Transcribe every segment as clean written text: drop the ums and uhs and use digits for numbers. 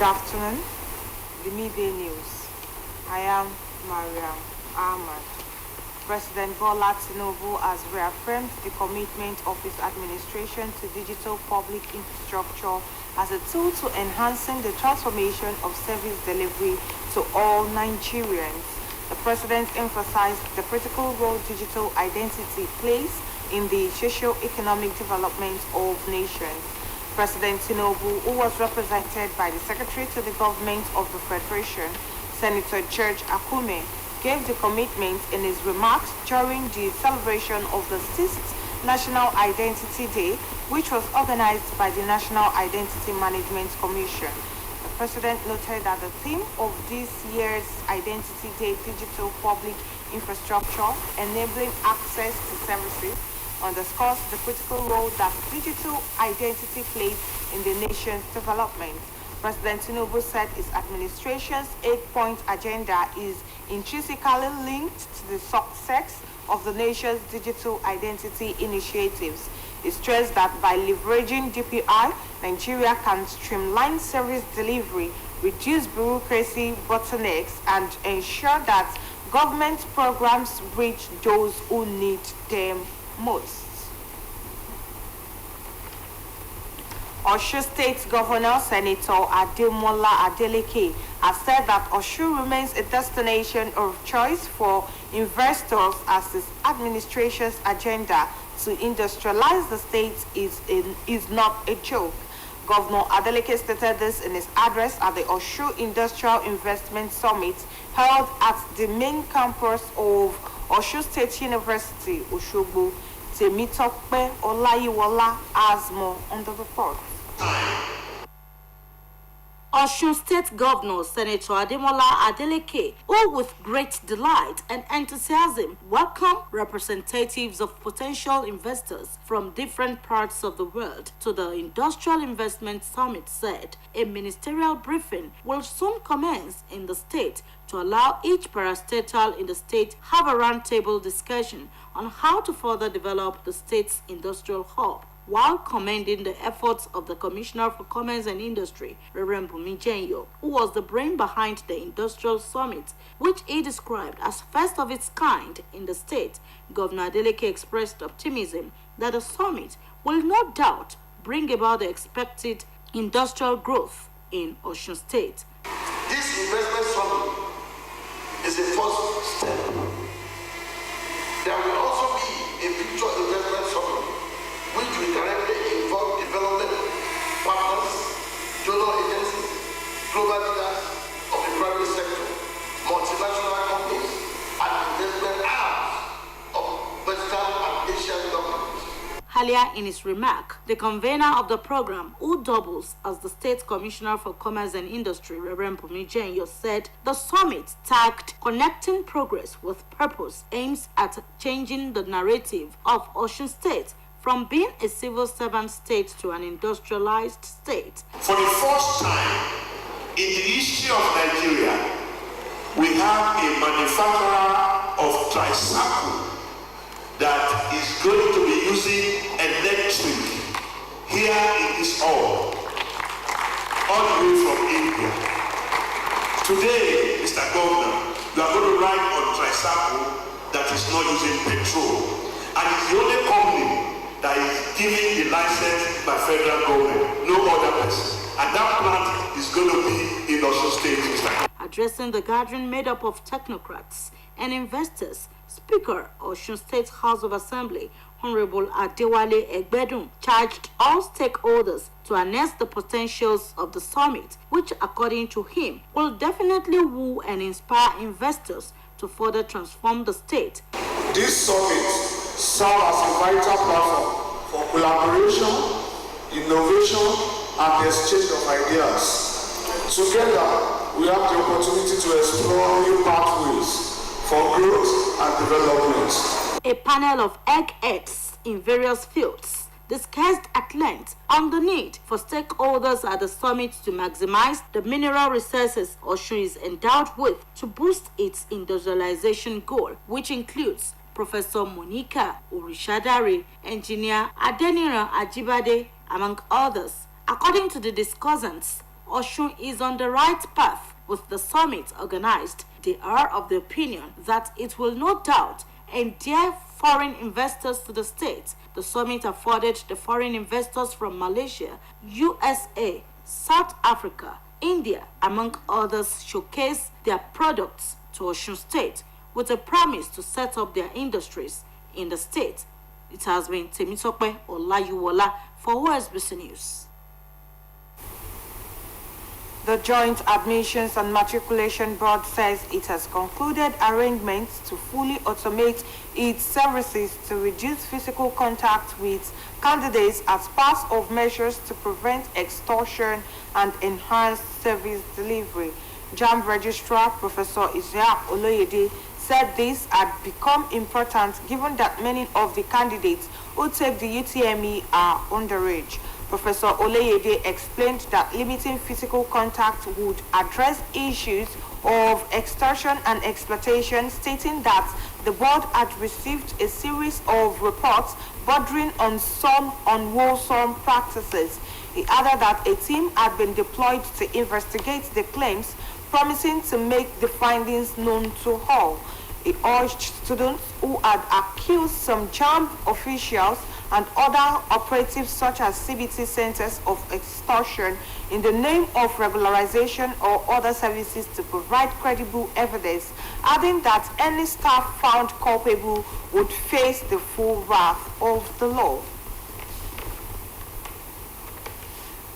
Good afternoon. The Midday News. I am Mariam Ahmad. President Bola Tinubu has reaffirmed the commitment of his administration to digital public infrastructure as a tool to enhancing the transformation of service delivery to all Nigerians. The president emphasized the critical role digital identity plays in the socio-economic development of nations. President Tinubu, who was represented by the Secretary to the Government of the Federation, Senator George Akume, gave the commitment in his remarks during the celebration of the 6th National Identity Day, which was organized by the National Identity Management Commission. The president noted that the theme of this year's Identity Day, digital public infrastructure, enabling access to services, underscores the critical role that digital identity plays in the nation's development. President Tinubu said his administration's 8-point agenda is intrinsically linked to the success of the nation's digital identity initiatives. He stressed that by leveraging DPI, Nigeria can streamline service delivery, reduce bureaucracy bottlenecks, and ensure that government programs reach those who need them most. Osun State Governor Senator Adeleke has said that Osun remains a destination of choice for investors as his administration's agenda to industrialize the state is not a joke. Governor Adeleke stated this in his address at the Osun Industrial Investment Summit held at the main campus of Osun State University, Osogbo. Temitokpe Olayiwola has more on the report. Osun State Governor Senator Adeleke, who with great delight and enthusiasm welcomed representatives of potential investors from different parts of the world to the Industrial Investment Summit, said a ministerial briefing will soon commence in the state to allow each parastatal in the state have a roundtable discussion on how to further develop the state's industrial hub, while commending the efforts of the Commissioner for Commerce and Industry, Reverend Bumi Jenyo, who was the brain behind the Industrial Summit, which he described as first of its kind in the state. Governor Adeleke expressed optimism that the summit will no doubt bring about the expected industrial growth in Osun State. This investment summit is a first step. There will also be a future investment summit which will directly involve development partners, donor agencies, global leaders of the private sector, multinational companies, and investment arms of Western and Asian governments. Earlier in his remark, the convener of the program, who doubles as the State Commissioner for Commerce and Industry, Reverend Bumi Jenyo, said the summit, tagged Connecting Progress with Purpose, aims at changing the narrative of Osun State from being a civil servant state to an industrialized state. For the first time in the history of Nigeria, we have a manufacturer of tricycle that is going to be using electric here in this hall, all the way from India. Today, Mr. Governor, you are going to ride on tricycle that is not using petrol, and it's the only company that is giving the license by federal government, no other person. And that plant is going to be in Osun State, Mr. Addressing the gathering made up of technocrats and investors, Speaker of Osun State House of Assembly, Honorable Adewale Egbedun, charged all stakeholders to harness the potentials of the summit, which, according to him, will definitely woo and inspire investors to further transform the state. This summit serves as a vital platform for collaboration, innovation, and the exchange of ideas. Together, we have the opportunity to explore new pathways for growth and development. A panel of eggheads in various fields discussed at length on the need for stakeholders at the summit to maximize the mineral resources Osun is endowed with to boost its industrialization goal, which includes Professor Monica Orishadare, Engineer Adeniran Ajibade, among others. According to the discussants, Osun is on the right path with the summit organized. They are of the opinion that it will no doubt endear foreign investors to the state. The summit afforded the foreign investors from Malaysia, USA, South Africa, India, among others, showcase their products to Osun State with a promise to set up their industries in the state. It has been Temitope Olayuwola for OSBC News. The Joint Admissions and Matriculation Board says it has concluded arrangements to fully automate its services to reduce physical contact with candidates as part of measures to prevent extortion and enhance service delivery. JAMB Registrar Professor Isaac Oloyede said this had become important given that many of the candidates who take the UTME are underage. Professor Oleyede explained that limiting physical contact would address issues of extortion and exploitation, stating that the board had received a series of reports bordering on some unwholesome practices. He added that a team had been deployed to investigate the claims, promising to make the findings known to all. He urged students who had accused some JAMB officials and other operatives such as CBT centers of extortion in the name of regularization or other services to provide credible evidence, adding that any staff found culpable would face the full wrath of the law.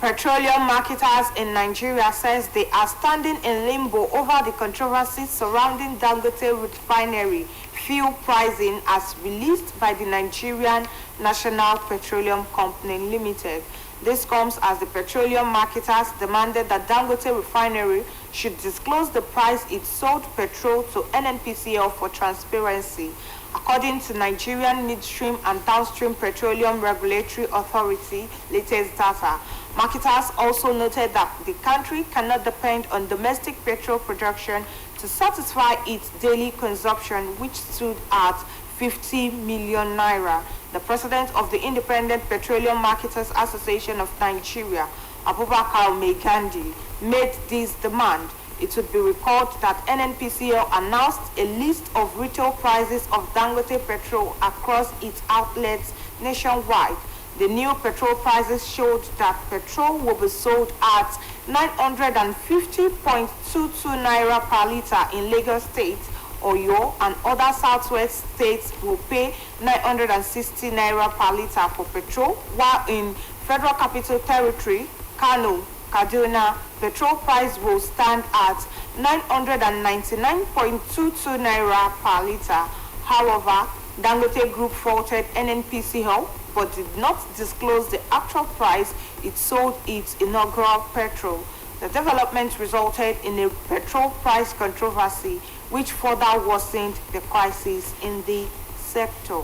Petroleum marketers in Nigeria says they are standing in limbo over the controversies surrounding Dangote refinery fuel pricing as released by the Nigerian National Petroleum Company Limited. This comes as the petroleum marketers demanded that Dangote refinery should disclose the price it sold petrol to NNPCL for transparency. According to Nigerian Midstream and Downstream Petroleum Regulatory Authority latest data, marketers also noted that the country cannot depend on domestic petrol production to satisfy its daily consumption, which stood at 50 million naira. The president of the Independent Petroleum Marketers Association of Nigeria, Abubakar Megandi, made this demand. It would be recalled that NNPCL announced a list of retail prices of Dangote petrol across its outlets nationwide. The new petrol prices showed that petrol will be sold at 950.22 naira per litre in Lagos State. Oyo and other southwest states will pay 960 naira per litre for petrol, while in Federal Capital Territory, Kano, Kaduna, petrol price will stand at 999.22 naira per litre. However, Dangote Group faulted NNPCL but did not disclose the actual price it sold its inaugural petrol. The development resulted in a petrol price controversy which further worsened the crisis in the sector.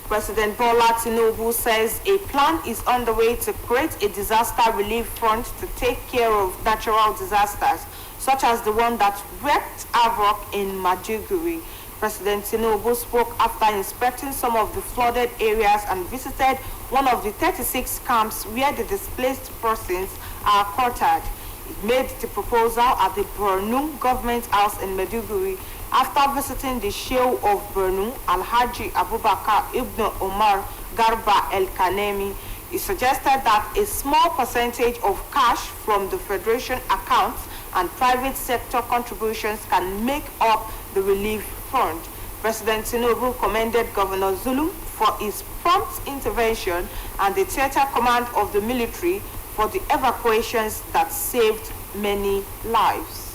President Bola Tinubu says a plan is underway to create a disaster relief fund to take care of natural disasters, such as the one that wreaked havoc in Maiduguri. President Tinubu spoke after inspecting some of the flooded areas and visited one of the 36 camps where the displaced persons are quartered. It made the proposal at the Borno Government House in Maiduguri after visiting the Sheikh of Borno, Alhaji Abubakar Ibn Omar Garba El Kanemi. He suggested that a small percentage of cash from the Federation accounts and private sector contributions can make up the relief fund. President Tinubu commended Governor Zulum for his prompt intervention and the theater command of the military for the evacuations that saved many lives.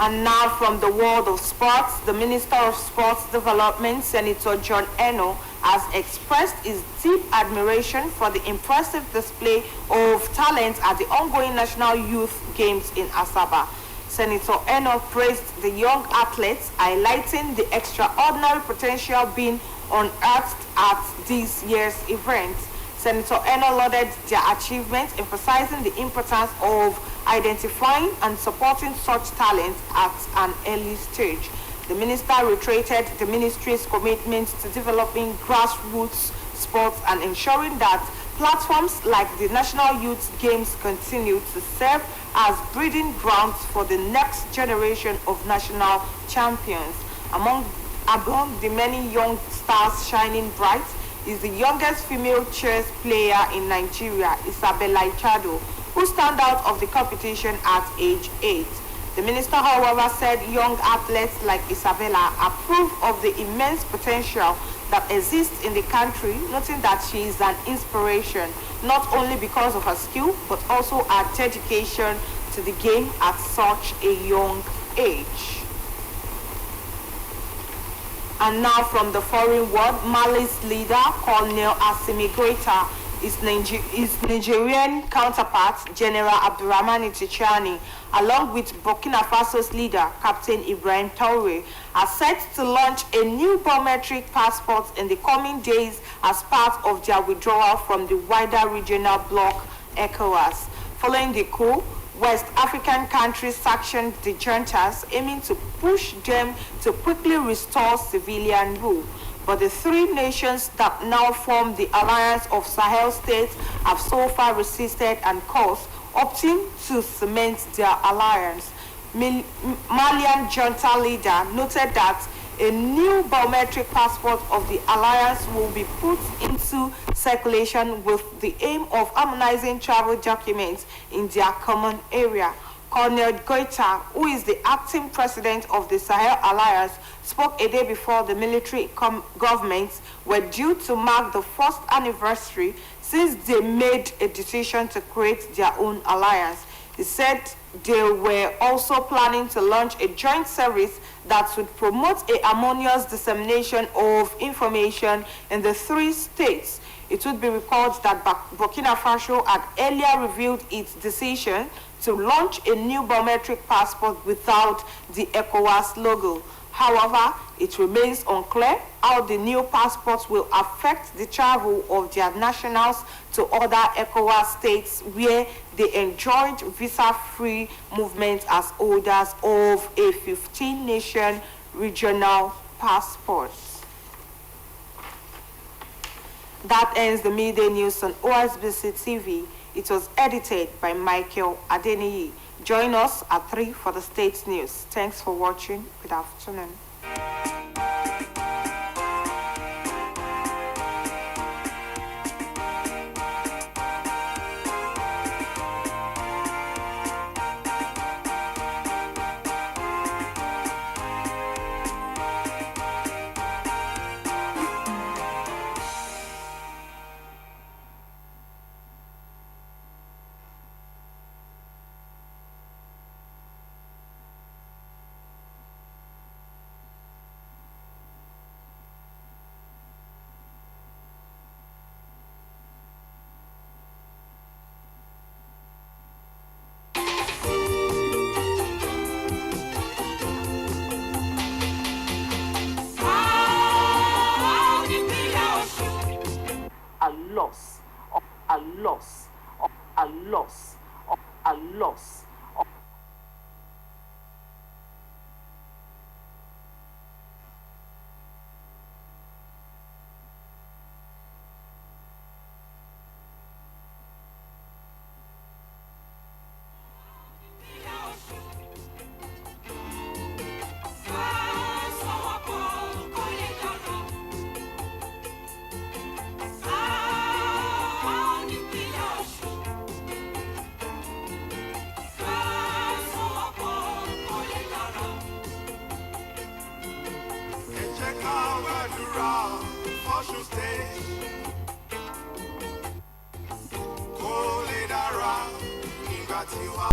And now from the world of sports, the Minister of Sports Development, Senator John Eno, has expressed his deep admiration for the impressive display of talent at the ongoing National Youth Games in Asaba. Senator Eno praised the young athletes, highlighting the extraordinary potential being unearthed at this year's event. Senator Eno lauded their achievements, emphasizing the importance of identifying and supporting such talent at an early stage. The minister reiterated the ministry's commitment to developing grassroots sports and ensuring that Platforms like the National Youth Games continue to serve as breeding grounds for the next generation of national champions. Among the many young stars shining bright is the youngest female chess player in Nigeria, Isabella Ichado, who stand out of the competition at age 8. The minister, however, said young athletes like Isabella approve of the immense potential that exists in the country, noting that she is an inspiration, not only because of her skill, but also her dedication to the game at such a young age. And now from the foreign world, Mali's leader, Colonel Assimi Goita, his Nigerian counterpart, General Abdurrahman Tichani, along with Burkina Faso's leader, Captain Ibrahim Traoré, are set to launch a new biometric passport in the coming days as part of their withdrawal from the wider regional bloc ECOWAS. Following the coup, West African countries sanctioned the juntas, aiming to push them to quickly restore civilian rule. But the three nations that now form the Alliance of Sahel States have so far resisted and caused, opting to cement their alliance. Malian junta leader noted that a new biometric passport of the alliance will be put into circulation with the aim of harmonizing travel documents in their common area. Colonel Goita, who is the acting president of the Sahel Alliance, spoke a day before the military governments were due to mark the first anniversary since they made a decision to create their own alliance. He said they were also planning to launch a joint service that would promote a harmonious dissemination of information in the three states. It would be recalled that Burkina Faso had earlier revealed its decision to launch a new biometric passport without the ECOWAS logo. However, it remains unclear how the new passports will affect the travel of their nationals to other ECOWAS states where they enjoyed visa-free movement as holders of a 15-nation regional passport. That ends the midday news on OSBC TV. It was edited by Michael Adeniyi. Join us at 3 for the States News. Thanks for watching. Good afternoon. A loss. Osun State, kó lè dára nígbà tí wàá.